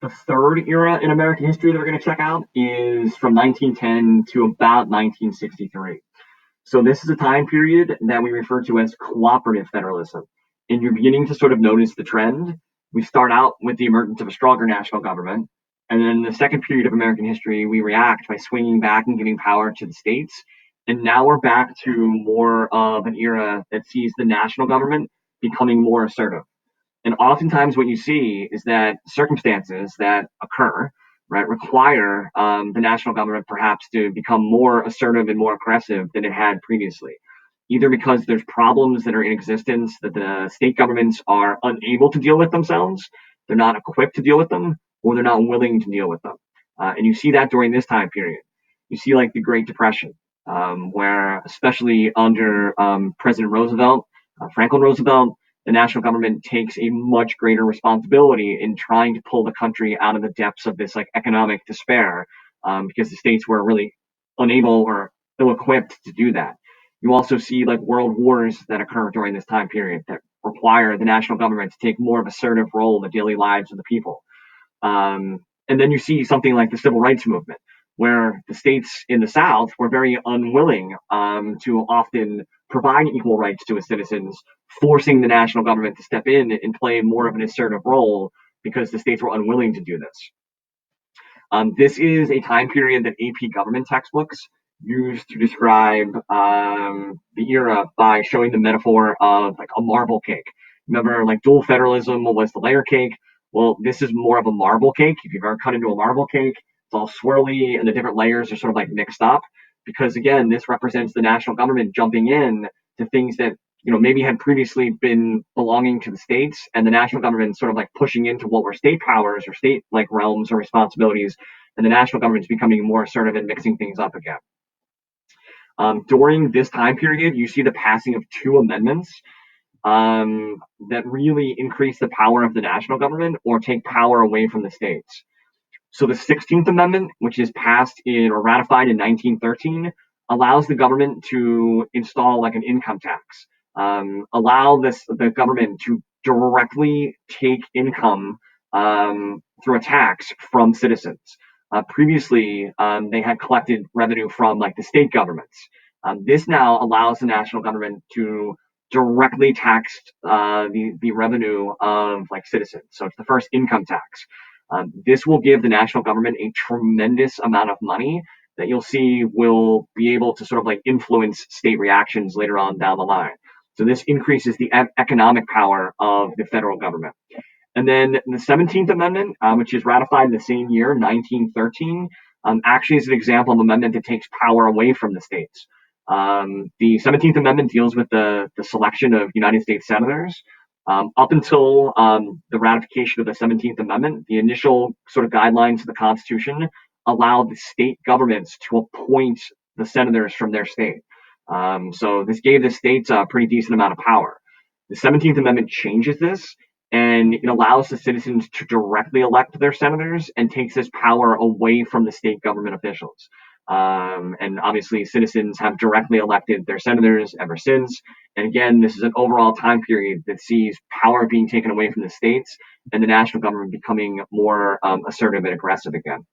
The third era in American history that we're going to check out is from 1910 to about 1963. So this is a time period that we refer to as cooperative federalism. And you're beginning to sort of notice the trend. We start out with the emergence of a stronger national government. And then in the second period of American history, we react by swinging back and giving power to the states. And now we're back to more of an era that sees the national government becoming more assertive. And oftentimes, what you see is that circumstances that occur, right, require the national government perhaps to become more assertive and more aggressive than it had previously, either because there's problems that are in existence that the state governments are unable to deal with themselves, they're not equipped to deal with them, or they're not willing to deal with them. And you see that during this time period. You see, like the Great Depression, where especially under President Roosevelt, Franklin Roosevelt, the national government takes a much greater responsibility in trying to pull the country out of the depths of this like economic despair, because the states were really unable or ill-equipped to do that. You also see like world wars that occur during this time period that require the national government to take more of an assertive role in the daily lives of the people. And then you see something like the civil rights movement, where the states in the South were very unwilling to often provide equal rights to its citizens, forcing the national government to step in and play more of an assertive role because the states were unwilling to do this. This is a time period that AP government textbooks use to describe the era by showing the metaphor of like a marble cake. Remember, like dual federalism was the layer cake. Well, this is more of a marble cake. If you've ever cut into a marble cake, it's all swirly and the different layers are sort of like mixed up. Because again, this represents the national government jumping in to things that maybe had previously been belonging to the states, and the national government sort of like pushing into what were state powers or state like realms or responsibilities, and the national government is becoming more assertive and mixing things up again. During this time period, you see the passing of two amendments that really increase the power of the national government or take power away from the states. So the 16th Amendment, which is passed in or ratified in 1913, allows the government to install like an income tax, allow the government to directly take income through a tax from citizens. Previously, they had collected revenue from like the state governments. This now allows the national government to directly tax the revenue of like citizens. So it's the first income tax. This will give the national government a tremendous amount of money that you'll see will be able to sort of like influence state reactions later on down the line. So this increases the economic power of the federal government. And then the 17th Amendment, which is ratified in the same year, 1913, actually is an example of an amendment that takes power away from the states. The 17th Amendment deals with the selection of United States senators. Up until the ratification of the 17th Amendment, the initial sort of guidelines of the Constitution allowed the state governments to appoint the senators from their state. So this gave the states a pretty decent amount of power. The 17th Amendment changes this, and it allows the citizens to directly elect their senators and takes this power away from the state government officials. And obviously, citizens have directly elected their senators ever since. And again, this is an overall time period that sees power being taken away from the states and the national government becoming more assertive and aggressive again.